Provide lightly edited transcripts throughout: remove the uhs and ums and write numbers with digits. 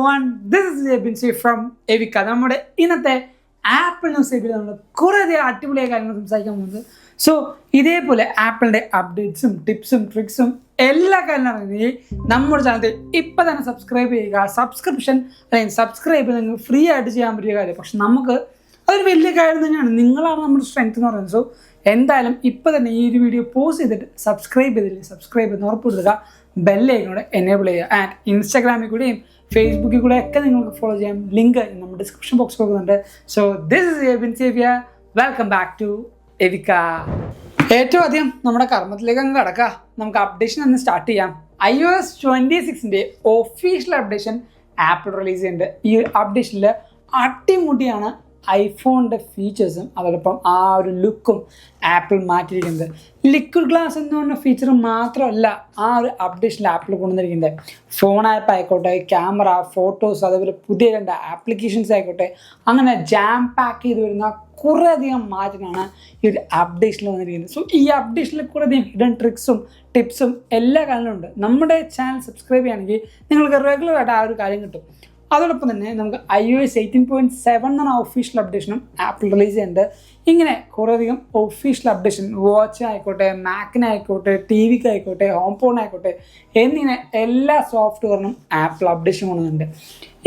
everyone, this is Ebinsi from Evika. നമ്മുടെ ഇന്നത്തെ apple news എബിയിൽ നമ്മൾ കുറേയധികം അടിപൊളിയായ കാര്യങ്ങൾ സംസാരിക്കാൻ പോകുന്നത്. സോ ഇതേപോലെ ആപ്പിളിൻ്റെ അപ്ഡേറ്റ്സും ടിപ്സും ട്രിക്സും എല്ലാ കാര്യങ്ങളും അറിയുന്നത് നമ്മുടെ ചാനൽ ഇപ്പം തന്നെ സബ്സ്ക്രൈബ് ചെയ്യുക. സബ്സ്ക്രിപ്ഷൻ അല്ലെങ്കിൽ സബ്സ്ക്രൈബ് നിങ്ങൾക്ക് ഫ്രീ ആയിട്ട് ചെയ്യാൻ പറ്റിയ കാര്യം. പക്ഷെ നമുക്ക് അതൊരു വലിയ കാര്യം തന്നെയാണ്. നിങ്ങളാണ് നമ്മുടെ സ്ട്രെങ്ത് എന്ന് പറയുന്നത്. സോ എന്തായാലും ഇപ്പം തന്നെ ഈ ഒരു വീഡിയോ പോസ്റ്റ് ചെയ്തിട്ട് സബ്സ്ക്രൈബ് എന്ന് ഉറപ്പുവരുത്തുക. ബെല്ലൈക്കനോടെ എനേബിൾ ചെയ്യുക. ആൻഡ് ഇൻസ്റ്റാഗ്രാമിൽ കൂടെയും ഫേസ്ബുക്കിൽ കൂടെ ഒക്കെ നിങ്ങൾക്ക് ഫോളോ ചെയ്യാം. ലിങ്ക് നമ്മുടെ ഡിസ്ക്രിപ്ഷൻ ബോക്സ് കൊടുക്കുന്നുണ്ട്. സോ ദിസ് ഇസ് എബിൻ സേവിയ. വെൽക്കം ബാക്ക് ടു എവിക്ക. ഏറ്റവും ആദ്യം നമ്മുടെ കർമ്മത്തിലേക്ക് അങ്ങ് കിടക്കുക. നമുക്ക് അപ്ഡേഷൻ ഒന്ന് സ്റ്റാർട്ട് ചെയ്യാം. iOS 26 official updation apple release ചെയ്യുന്നുണ്ട്. ഈ അപ്ഡേഷനിൽ അടിമുടിയാണ് ഐഫോണിൻ്റെ ഫീച്ചേഴ്സും അതോടൊപ്പം ആ ഒരു ലുക്കും ആപ്പിൾ മാറ്റിയിരിക്കുന്നത്. ലിക്വിഡ് ഗ്ലാസ് എന്ന് പറഞ്ഞ ഫീച്ചർ മാത്രമല്ല ആ ഒരു അപ്ഡേഷനിൽ ആപ്പിൾ കൊണ്ടുവന്നിരിക്കുന്നത്. ഫോൺ ആപ്പ് ആയിക്കോട്ടെ, ക്യാമറ, ഫോട്ടോസ്, അതേപോലെ പുതിയ രണ്ട് ആപ്ലിക്കേഷൻസ് ആയിക്കോട്ടെ, അങ്ങനെ ജാം പാക്ക് ചെയ്ത് വരുന്ന കുറേയധികം മാറ്റങ്ങളാണ് ഈ ഒരു അപ്ഡേഷനിൽ വന്നിരിക്കുന്നത്. സോ ഈ അപ്ഡേഷനിൽ കുറേയധികം ഹിഡൻ ട്രിക്സും ടിപ്സും എല്ലാ കാര്യങ്ങളും ഉണ്ട്. നമ്മുടെ ചാനൽ സബ്സ്ക്രൈബ് ചെയ്യുകയാണെങ്കിൽ നിങ്ങൾക്ക് റെഗുലറായിട്ട് ആ ഒരു കാര്യം കിട്ടും. അതോടൊപ്പം തന്നെ നമുക്ക് iOS 18.7 എന്ന ഒഫീഷ്യൽ അപ്ഡേഷനും ആപ്പിൾ റിലീസ് ചെയ്യുന്നുണ്ട്. ഇങ്ങനെ കുറേയധികം ഒഫീഷ്യൽ അപ്ഡേഷൻ വാച്ചിനായിക്കോട്ടെ, മാക്കിനായിക്കോട്ടെ, ടി വിക്ക് ആയിക്കോട്ടെ, ഹോം ഫോണിനായിക്കോട്ടെ എന്നിങ്ങനെ എല്ലാ സോഫ്റ്റ്വെയറിനും ആപ്പിൾ അപ്ഡേഷൻ കൊണ്ടുവന്നുണ്ട്.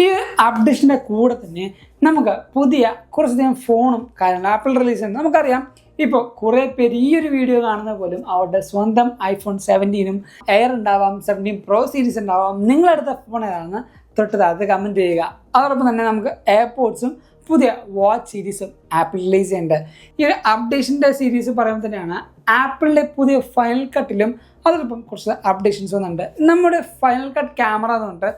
ഈ അപ്ഡേഷൻ്റെ കൂടെ തന്നെ നമുക്ക് പുതിയ കുറച്ചധികം ഫോണും കാര്യങ്ങളും ആപ്പിൾ റിലീസ് ചെയ്യുന്നത്. നമുക്കറിയാം ഇപ്പോൾ കുറേ പേര് ഈ ഒരു വീഡിയോ കാണുന്ന പോലും അവരുടെ സ്വന്തം iPhone 17 എയർ ഉണ്ടാവാം, 17 Pro സീരീസ് ഉണ്ടാവാം. നിങ്ങളെടുത്ത ഫോൺ ഏതാണെന്ന് തൊട്ട് താഴത്ത് കമൻറ്റ് ചെയ്യുക. അതോടൊപ്പം തന്നെ നമുക്ക് എയർപോഡ്സും പുതിയ വാച്ച് സീരീസും ആപ്പിൾ റിലീസ് ചെയ്യുന്നുണ്ട്. ഈ ഒരു അപ്ഡേഷൻ്റെ സീരീസ് പറയുമ്പോൾ തന്നെയാണ് ആപ്പിളിൻ്റെ പുതിയ ഫൈനൽ കട്ടിലും അതോടൊപ്പം കുറച്ച് അപ്ഡേഷൻസ് വന്നിട്ടുണ്ട്. നമ്മുടെ ഫൈനൽ കട്ട് ക്യാമറ എന്ന് പറഞ്ഞിട്ട്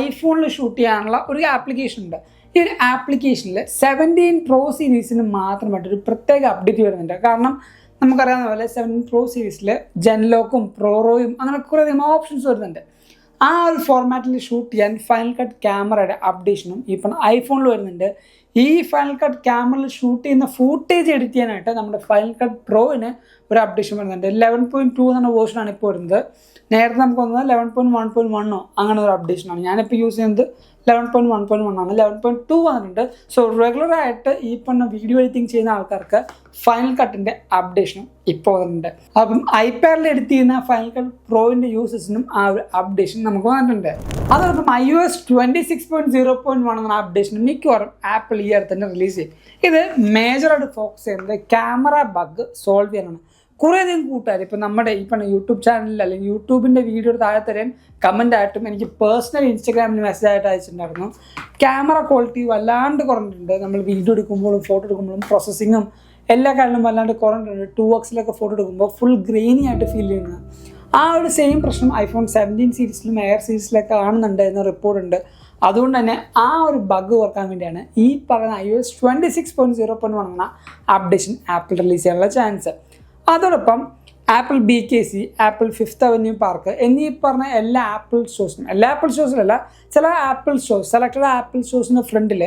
ഐഫോണിൽ ഷൂട്ട് ചെയ്യാനുള്ള ഒരു ആപ്ലിക്കേഷൻ ഉണ്ട്. ഈ ഒരു ആപ്ലിക്കേഷനിൽ 17 Pro സീരീസിന് മാത്രമായിട്ടൊരു പ്രത്യേക അപ്ഡേറ്റ് വരുന്നുണ്ട്. കാരണം നമുക്കറിയാവുന്ന പോലെ 17 Pro സീരീസിൽ ജെൻലോക്കും പ്രോറോയും അങ്ങനെ കുറേയധികം ഓപ്ഷൻസ് വരുന്നുണ്ട്. ആ ഒരു ഫോർമാറ്റിൽ ഷൂട്ട് ചെയ്യാൻ ഫൈനൽ കട്ട് ക്യാമറയുടെ അപ്ഡേഷനും ഇപ്പം ഐഫോണിൽ വരുന്നുണ്ട്. ഈ ഫൈനൽ കട്ട് ക്യാമറയിൽ ഷൂട്ട് ചെയ്യുന്ന ഫൂട്ടേജ് എഡിറ്റ് ചെയ്യാനായിട്ട് നമ്മുടെ ഫൈനൽ കട്ട് പ്രോയിന് ഒരു അപ്ഡേഷൻ വരുന്നുണ്ട്. 11.2 എന്ന വേർഷനാണ് ഇപ്പോൾ വരുന്നത്. നേരത്തെ നമുക്ക് വന്നത് 11.1.1 അങ്ങനെ ഒരു അപ്ഡേഷനാണ്. ഞാനിപ്പോൾ യൂസ് ചെയ്യുന്നത് 11.1.1 ആണ്. 11.2 വന്നിട്ടുണ്ട്. സോ റെഗുലറായിട്ട് ഈ പറഞ്ഞ വീഡിയോ എഡിറ്റിംഗ് ചെയ്യുന്ന ആൾക്കാർക്ക് ഫൈനൽ കട്ടിൻ്റെ അപ്ഡേഷനും ഇപ്പോൾ വന്നിട്ടുണ്ട്. അപ്പം ഐപാഡിൽ എഡിറ്റ് ചെയ്യുന്ന ഫൈനൽ കട്ട് പ്രോയിൻ്റെ യൂസേഴ്സിനും ആ ഒരു അപ്ഡേഷൻ നമുക്ക് വന്നിട്ടുണ്ട്. അതോടൊപ്പം iOS 26.0.1 എന്ന അപ്ഡേഷൻ മിക്കവാറും ആപ്പിൾ ഈ അടുത്ത് തന്നെ റിലീസ് ചെയ്യും. ഇത് മേജറായിട്ട് ഫോക്കസ് ചെയ്യുന്നത് ക്യാമറ ബഗ് സോൾവ് ചെയ്യാനാണ്. കുറേയധികം കൂട്ടുകാർ ഇപ്പം നമ്മുടെ ഈ പറഞ്ഞ യൂട്യൂബ് ചാനലിൽ അല്ലെങ്കിൽ യൂട്യൂബിൻ്റെ വീഡിയോയുടെ താഴെ തരാൻ കമൻ്റ് ആയിട്ടും എനിക്ക് പേഴ്സണൽ ഇൻസ്റ്റാഗ്രാമിൽ മെസ്സേജ് ആയിട്ട് അയച്ചിട്ടുണ്ടായിരുന്നു. ക്യാമറ ക്വാളിറ്റി വല്ലാണ്ട് കുറഞ്ഞിട്ടുണ്ട്. നമ്മൾ വീഡിയോ എടുക്കുമ്പോഴും ഫോട്ടോ എടുക്കുമ്പോഴും പ്രോസസ്സിങ്ങും എല്ലാ കാര്യങ്ങളും വല്ലാണ്ട് കുറഞ്ഞിട്ടുണ്ട്. 2x ഫോട്ടോ എടുക്കുമ്പോൾ ഫുൾ ഗ്രെയിനി ആയിട്ട് ഫീൽ ചെയ്യുന്നത്. ആ ഒരു സെയിം പ്രശ്നം iPhone 17 സീരീസിലും എയർ സീരീസിലൊക്കെ കാണുന്നുണ്ട് എന്ന റിപ്പോർട്ടുണ്ട്. അതുകൊണ്ട് തന്നെ ആ ഒരു ബഗ് കുറക്കാൻ വേണ്ടിയാണ് ഈ പറയുന്ന iOS 26.0.1 എന്ന അപ്ഡേഷൻ ആപ്പിൾ റിലീസ് ചെയ്യാനുള്ള ചാൻസ്. അതോടൊപ്പം apple BKC, apple 5th Avenue park എന്നീ പറഞ്ഞ എല്ലാ ആപ്പിൾ സ്റ്റോഴ്സിലല്ല ചില ആപ്പിൾ സ്റ്റോഴ്സ്, സെലക്റ്റഡ് ആപ്പിൾ സ്റ്റോഴ്സിൻ്റെ ഫ്രണ്ടിൽ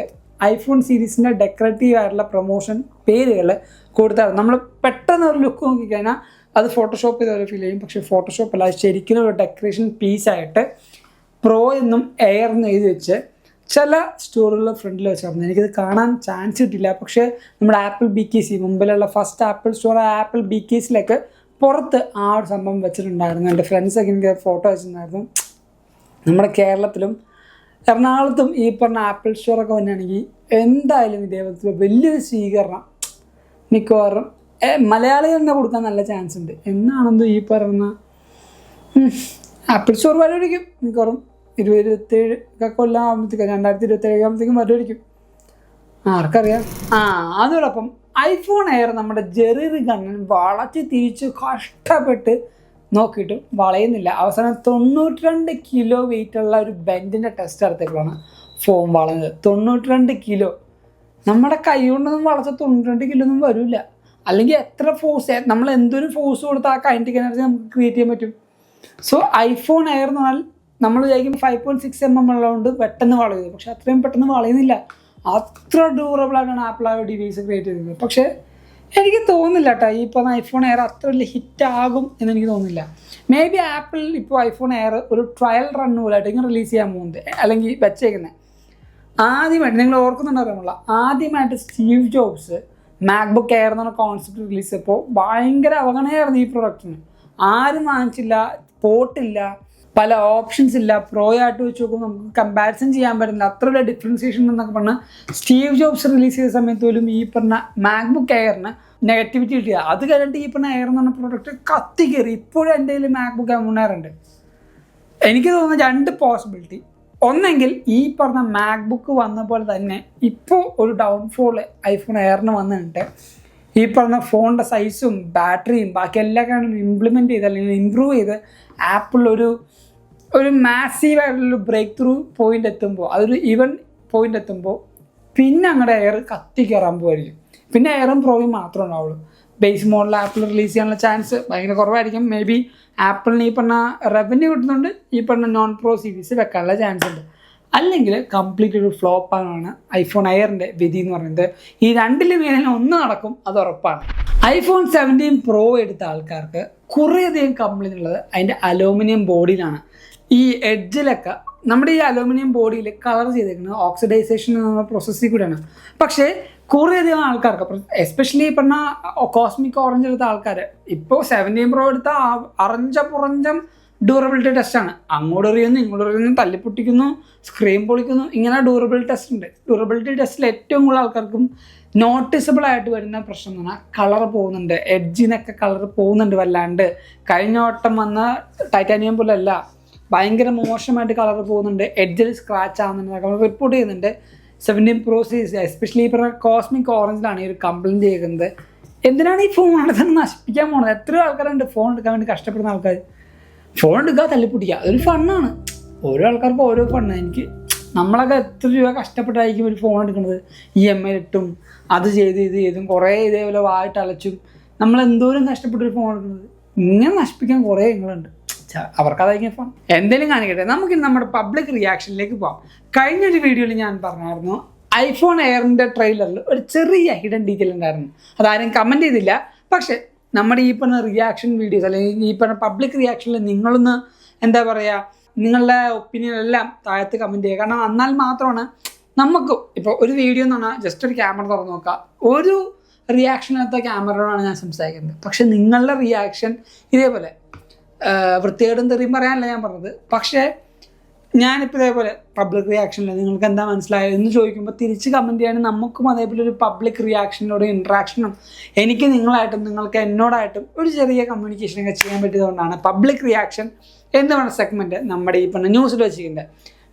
ഐഫോൺ സീരീസിൻ്റെ ഡെക്കറേറ്റീവ് ആയിട്ടുള്ള പ്രൊമോഷൻ പേരുകൾ കൊടുത്താൽ നമ്മൾ പെട്ടെന്ന് ഒരു ലുക്ക് നോക്കിക്കഴിഞ്ഞാൽ അത് ഫോട്ടോഷോപ്പ് ചെയ്ത പോലെ ഫീൽ ചെയ്യും. പക്ഷേ ഫോട്ടോഷോപ്പ് അല്ല, ശരിക്കും ഒരു ഡെക്കറേഷൻ പീസായിട്ട് പ്രോ എന്നും എയർ എന്നും എഴുതി വെച്ച് ചില സ്റ്റോറുകളുടെ ഫ്രണ്ടിൽ വെച്ചായിരുന്നു. എനിക്കത് കാണാൻ ചാൻസ് കിട്ടില്ല. പക്ഷേ നമ്മുടെ ആപ്പിൾ BKC, മുമ്പിലുള്ള ഫസ്റ്റ് ആപ്പിൾ സ്റ്റോർ ആപ്പിൾ BKCയിലൊക്കെ പുറത്ത് ആ ഒരു സംഭവം വെച്ചിട്ടുണ്ടായിരുന്നു. എൻ്റെ ഫ്രണ്ട്സൊക്കെ എനിക്ക് ഫോട്ടോ വെച്ചിട്ടുണ്ടായിരുന്നു. നമ്മുടെ കേരളത്തിലും എറണാകുളത്തും ഈ പറഞ്ഞ ആപ്പിൾ സ്റ്റോറൊക്കെ വന്നിട്ടുണ്ടെങ്കിൽ എന്തായാലും ഇതേപോലത്തെ വലിയൊരു സ്വീകരണം മിക്കവാറും മലയാളികൾ തന്നെ കൊടുക്കാൻ നല്ല ചാൻസ് ഉണ്ട്. എന്നാണെന്തോ ഈ പറയുന്ന ആപ്പിൾ സ്റ്റോർ വരവിരിക്കും മിക്കവാറും 2027 കൊല്ലം ആകുമ്പോഴത്തേക്കും 2027 ആകുമ്പോഴത്തേക്കും വരുമായിരിക്കും. ആർക്കറിയാം. അതോടൊപ്പം ഐഫോൺ എയർ നമ്മുടെ ജെറി കണ്ണൻ വളച്ച് തിരിച്ച് കഷ്ടപ്പെട്ട് നോക്കിയിട്ട് വളയുന്നില്ല. അവസാനം 92 കിലോ വെയിറ്റുള്ള ഒരു ബെൻഡിൻ്റെ ടെസ്റ്റ് നടത്തിയപ്പോഴാണ് ഫോൺ വളഞ്ഞത്. 92 കിലോ. നമ്മുടെ കൈ കൊണ്ടൊന്നും വളച്ച 92 കിലോ ഒന്നും വരില്ല. അല്ലെങ്കിൽ എത്ര ഫോഴ്സ്, നമ്മൾ എന്തൊരു ഫോഴ്സ് കൊടുത്താൽ ആ കൈൻറ്റിക് എനർജി നമുക്ക് ക്രിയേറ്റ് ചെയ്യാൻ പറ്റും. സോ ഐഫോൺ എയർ എന്ന് പറഞ്ഞാൽ നമ്മൾ വിചാരിക്കും 5.6 mm ഉള്ളതുകൊണ്ട് പെട്ടെന്ന് വളയുന്നത്. പക്ഷെ അത്രയും പെട്ടെന്ന് വളയുന്നില്ല. അത്ര ഡ്യൂറബിളായിട്ടാണ് ആപ്പിൾ ആ ഡിവൈസ് ക്രിയേറ്റ് ചെയ്തത്. പക്ഷേ എനിക്ക് തോന്നുന്നില്ല കേട്ടോ ഈ പറഞ്ഞ ഐഫോൺ എയർ അത്ര വലിയ ഹിറ്റ് ആകും എന്ന് എനിക്ക് തോന്നുന്നില്ല. മേ ബി ആപ്പിൾ ഇപ്പോൾ ഐഫോൺ എയർ ഒരു ട്രയൽ റൺ പോലായിട്ട് ഇങ്ങനെ റിലീസ് ചെയ്യാൻ പോകുന്നത്, അല്ലെങ്കിൽ വെച്ചേക്കുന്നത്. ആദ്യമായിട്ട് നിങ്ങൾ ഓർക്കുന്നുണ്ടാകുമല്ല, ആദ്യമായിട്ട് സ്റ്റീവ് ജോബ്സ് മാക്ബുക്ക് എയർ എന്ന് പറഞ്ഞ കോൺസെപ്റ്റ് റിലീസ് ചെയ്തപ്പോൾ ഭയങ്കര അവഗണനയായിരുന്നു ഈ പ്രൊഡക്റ്റിന്. ആരും വാങ്ങിച്ചില്ല, പോർട്ടില്ല, പല ഓപ്ഷൻസ് ഇല്ല, പ്രോ ആയിട്ട് വെച്ച് നോക്കുമ്പോൾ നമുക്ക് കമ്പാരിസൺ ചെയ്യാൻ പറ്റില്ല, അത്ര വലിയ ഡിഫറൻസിയേഷൻ എന്നൊക്കെ പറഞ്ഞാൽ സ്റ്റീവ് ജോബ്സ് റിലീസ് ചെയ്ത സമയത്ത് പോലും ഈ പറഞ്ഞ മാക്ബുക്ക് എയറിന് നെഗറ്റിവിറ്റി കിട്ടിയത്. അത് കഴിഞ്ഞിട്ട് ഈ പറഞ്ഞ എയർ എന്ന് പറഞ്ഞ പ്രോഡക്റ്റ് കത്തി കയറി. ഇപ്പോഴും എൻ്റെ കയ്യിൽ മാക്ബുക്ക് M1 Air ഉണ്ട്. എനിക്ക് തോന്നുന്ന 2 പോസിബിലിറ്റി. ഒന്നെങ്കിൽ ഈ പറഞ്ഞ മാക്ബുക്ക് വന്ന പോലെ തന്നെ ഇപ്പോൾ ഒരു ഡൗൺഫോൾ ഐഫോൺ എയറിന് വന്നിട്ട് ഈ പറഞ്ഞ ഫോണിൻ്റെ സൈസും ബാറ്ററിയും ബാക്കി എല്ലാ കാര്യങ്ങളും ഇംപ്ലിമെൻറ്റ് ചെയ്ത് അല്ലെങ്കിൽ ഇമ്പ്രൂവ് ചെയ്ത് ആപ്പിൾ ഒരു മാസീവായിട്ടുള്ളൊരു ബ്രേക്ക് ത്രൂ പോയിൻ്റ് എത്തുമ്പോൾ, അതൊരു ഈവൻ പോയിൻ്റ് എത്തുമ്പോൾ പിന്നെ അങ്ങടെ എയർ കത്തി കയറാൻ പോകുമായിരിക്കും. പിന്നെ എയറും പ്രോയും മാത്രമേ ഉണ്ടാവുള്ളൂ. ബേസ് മോഡൽ ആപ്പിൾ റിലീസ് ചെയ്യാനുള്ള ചാൻസ് ഭയങ്കര കുറവായിരിക്കും. മേ ബി ആപ്പിളിന് ഈ പറഞ്ഞ റവന്യൂ കിട്ടുന്നുണ്ട്, ഈ പറഞ്ഞ നോൺ പ്രോ സീരീസ് വെക്കാനുള്ള ചാൻസ് ഉണ്ട്. അല്ലെങ്കിൽ കംപ്ലീറ്റ് ഒരു ഫ്ലോപ്പാണ് ഐഫോൺ എയറിൻ്റെ വിധി എന്ന് പറയുന്നത്. ഈ 2 മേലെ ഒന്ന് നടക്കും, അത് ഉറപ്പാണ്. ഐഫോൺ 17 Pro എടുത്ത ആൾക്കാർക്ക് കുറേയധികം കംപ്ലൈൻറ്റ് ഉള്ളത് അതിൻ്റെ അലൂമിനിയം ബോഡിയിലാണ്. ഈ എഡ്ജിലൊക്കെ നമ്മുടെ ഈ അലൂമിനിയം ബോഡിയിൽ കളർ ചെയ്തേക്കുന്നത് ഓക്സിഡൈസേഷൻ എന്ന പ്രോസസ്സിൽ കൂടെയാണ്. പക്ഷേ കുറേയധികം ആൾക്കാർക്ക്, എസ്പെഷ്യലി ഈ പറഞ്ഞ കോസ്മിക് ഓറഞ്ച് എടുത്ത ആൾക്കാർ ഇപ്പോൾ 17 Pro എടുത്ത അറഞ്ചം ഡ്യൂറബിലിറ്റി ടെസ്റ്റാണ്. അങ്ങോട്ട് എറിയുന്നു, ഇങ്ങോട്ട് എറിയുന്നു, തല്ലിപ്പൊട്ടിക്കുന്നു, സ്ക്രീൻ പൊളിക്കുന്നു, ഇങ്ങനെ ഡ്യൂറബിലിറ്റി ടെസ്റ്റ് ഉണ്ട്. ഡ്യൂറബിലിറ്റി ടെസ്റ്റിൽ ഏറ്റവും കൂടുതൽ ആൾക്കാർക്കും നോട്ടിസബിൾ ആയിട്ട് വരുന്ന പ്രശ്നം എന്ന് പറഞ്ഞാൽ കളർ പോകുന്നുണ്ട്, എഡ്ജിനൊക്കെ കളർ പോകുന്നുണ്ട് വല്ലാണ്ട്. കഴിഞ്ഞ വട്ടം വന്ന ടൈറ്റാനിയം പോലെ അല്ല, ഭയങ്കര മോശമായിട്ട് കളർ പോകുന്നുണ്ട്, എഡ്ജിൽ സ്ക്രാച്ച് ആകുന്നുണ്ട് റിപ്പോർട്ട് ചെയ്യുന്നുണ്ട്. 17 Pro സീരീസ് എസ്പെഷ്യലി ഈ പറഞ്ഞ കോസ്മിക് ഓറഞ്ചിലാണ് ഈ ഒരു കംപ്ലയിൻറ്റ് ചെയ്യുന്നത്. എന്തിനാണ് ഈ ഫോൺ തന്നെ നശിപ്പിക്കാൻ പോകുന്നത്? എത്രയോ ആൾക്കാരുണ്ട് ഫോൺ എടുക്കാൻ വേണ്ടി കഷ്ടപ്പെടുന്ന ആൾക്കാർ. ഫോൺ എടുക്കുക, തല്ലിപ്പൊട്ടിക്കുക, അതൊരു ഫണ്ണാണ്. ഓരോ ആൾക്കാർക്കും ഓരോ ഫണ്ണ്. എനിക്ക് നമ്മളൊക്കെ എത്ര രൂപ കഷ്ടപ്പെട്ടായിരിക്കും ഒരു ഫോൺ എടുക്കുന്നത്. EMI ഇട്ടും അത് ചെയ്തും കുറേ ഇതേപോലെ വായിട്ട് അലച്ചും നമ്മൾ എന്തോരം കഷ്ടപ്പെട്ടൊരു ഫോൺ എടുക്കുന്നത്. ഇങ്ങനെ നശിപ്പിക്കാൻ കുറേ നിങ്ങളുണ്ട്. അവർക്കതായിരിക്കും ഫോൺ. എന്തെങ്കിലും കാണിക്കട്ടെ. നമുക്കിന്ന് നമ്മുടെ പബ്ലിക് റിയാക്ഷനിലേക്ക് പോകാം. കഴിഞ്ഞൊരു വീഡിയോയിൽ ഞാൻ പറഞ്ഞായിരുന്നു ഐഫോൺ എയറിൻ്റെ ട്രെയിലറിൽ ഒരു ചെറിയ ഹിഡൻ ഡീറ്റെയിൽ ഉണ്ടായിരുന്നു. അതാരും കമൻറ്റ് ചെയ്തില്ല. പക്ഷേ നമ്മുടെ ഈ പറഞ്ഞ റിയാക്ഷൻ വീഡിയോസ് അല്ലെങ്കിൽ ഈ പറഞ്ഞ പബ്ലിക് റിയാക്ഷനിൽ നിങ്ങളൊന്ന് എന്താ പറയുക, നിങ്ങളുടെ ഒപ്പീനിയൻ എല്ലാം താഴത്ത് കമൻറ്റ് ചെയ്യുക. കാരണം എന്നാൽ മാത്രമാണ് നമുക്ക് ഇപ്പോൾ ഒരു വീഡിയോ എന്ന് പറഞ്ഞാൽ ജസ്റ്റ് ഒരു ക്യാമറ തുറന്ന് നോക്കുക, ഒരു റിയാക്ഷനകത്ത ക്യാമറയോടാണ് ഞാൻ സംസാരിക്കുന്നത്. പക്ഷെ നിങ്ങളുടെ റിയാക്ഷൻ ഇതേപോലെ വൃത്തികേടും തെറിയും പറയാനല്ല ഞാൻ പറഞ്ഞത്. പക്ഷേ ഞാനിപ്പോൾ ഇതേപോലെ പബ്ലിക് റിയാക്ഷനിൽ നിങ്ങൾക്ക് എന്താ മനസ്സിലായത് എന്ന് ചോദിക്കുമ്പോൾ തിരിച്ച് കമൻറ്റ് ചെയ്യാനും നമുക്കും അതേപോലെ ഒരു പബ്ലിക് റിയാക്ഷനിലൂടെ ഇൻട്രാക്ഷനും എനിക്ക് നിങ്ങളായിട്ടും നിങ്ങൾക്ക് എന്നോടായിട്ടും ഒരു ചെറിയ കമ്മ്യൂണിക്കേഷനൊക്കെ ചെയ്യാൻ പറ്റിയതുകൊണ്ടാണ് പബ്ലിക് റിയാക്ഷൻ എന്ന് പറഞ്ഞ സെഗ്മെൻറ്റ് നമ്മുടെ ഈ പറഞ്ഞ ന്യൂസിൽ വെച്ചിട്ടുണ്ട്.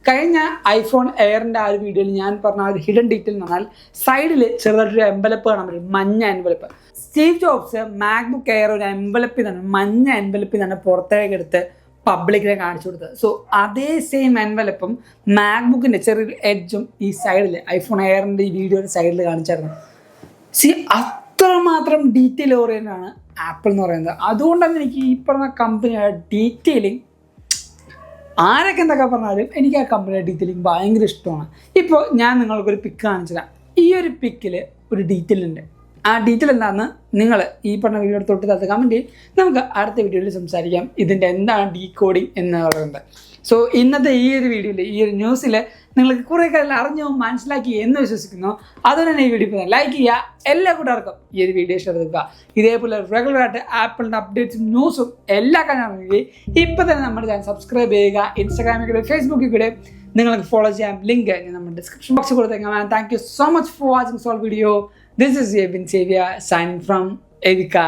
കഴിഞ്ഞ ഐഫോൺ എയറിൻ്റെ ആ ഒരു വീഡിയോയിൽ ഞാൻ പറഞ്ഞ ആ ഒരു ഹിഡൻ ഡീറ്റെയിൽ എന്ന് പറഞ്ഞാൽ സൈഡിൽ ചെറുതായിട്ടൊരു എംവലപ്പ് കാണാൻ പറ്റും, മഞ്ഞ envelope. Steve jobs MacBook air ഒരു എൻവലപ്പിൽ തന്നെ, മഞ്ഞ എൻവലപ്പിൽ തന്നെ പുറത്തേക്ക് എടുത്ത് പബ്ലിക്കിനെ കാണിച്ചു കൊടുത്തത്. സോ അതേ സെയിം എൻവലപ്പും മാക്ബുക്കിൻ്റെ ചെറിയൊരു എഡ്ജും ഈ സൈഡിൽ ഐഫോൺ എയറിൻ്റെ ഈ വീഡിയോയുടെ സൈഡിൽ കാണിച്ചായിരുന്നു. അത്രമാത്രം ഡീറ്റെയിൽ ഓറിയൻ്റ് ആണ് ആപ്പിൾ എന്ന് പറയുന്നത്. അതുകൊണ്ടാണ് എനിക്ക് ഈ പറഞ്ഞ കമ്പനിയുടെ ഡീറ്റെയിലിംഗ്, ആരൊക്കെ എന്തൊക്കെ പറഞ്ഞാലും എനിക്ക് ആ കമ്പനിയുടെ ഡീറ്റെയിലിംഗ് ഭയങ്കര ഇഷ്ടമാണ്. ഇപ്പോൾ ഞാൻ നിങ്ങൾക്കൊരു പിക്ക് കാണിച്ചുതരാം. ഈ ഒരു പിക്കിൽ ഒരു ഡീറ്റെയിൽ ഉണ്ട്. ആ ഡീറ്റെയിൽ എന്താണെന്ന് നിങ്ങൾ ഈ പറഞ്ഞ വീഡിയോ തൊട്ട് തത്ത് കമൻറ്റ് ചെയ്യും. നമുക്ക് അടുത്ത വീഡിയോയിൽ സംസാരിക്കാം ഇതിൻ്റെ എന്താണ് ഡീകോഡിങ് എന്ന് പറയുന്നത്. സോ ഇന്നത്തെ ഈ ഒരു വീഡിയോയിൽ, ഈ ഒരു ന്യൂസിൽ നിങ്ങൾക്ക് കുറേ കാര്യം അറിഞ്ഞോ മനസ്സിലാക്കി എന്ന് വിശ്വസിക്കുന്നു. അതുകൊണ്ട് തന്നെ ഈ വീഡിയോ ലൈക്ക് ചെയ്യുക. എല്ലാ കൂട്ടുകാർക്കും ഈ ഒരു വീഡിയോ ഷെയർ ചെയ്യുക. ഇതേപോലെ റെഗുലറായിട്ട് ആപ്പിളിൻ്റെ അപ്ഡേറ്റ്സും ന്യൂസും എല്ലാ കാര്യങ്ങളും ഇപ്പോൾ തന്നെ നമ്മുടെ ചാനൽ സബ്സ്ക്രൈബ് ചെയ്യുക. ഇൻസ്റ്റാഗ്രാമിൽ കൂടെ ഫേസ്ബുക്കിൽ കൂടെ നിങ്ങൾക്ക് ഫോളോ ചെയ്യാം. ലിങ്ക് ഞാൻ നമ്മുടെ ഡിസ്ക്രിപ്ഷൻ ബോക്സിൽ കൊടുത്തേക്കാം. Thank you so much for watching soul video. This is Evin Xavier signing from Evika.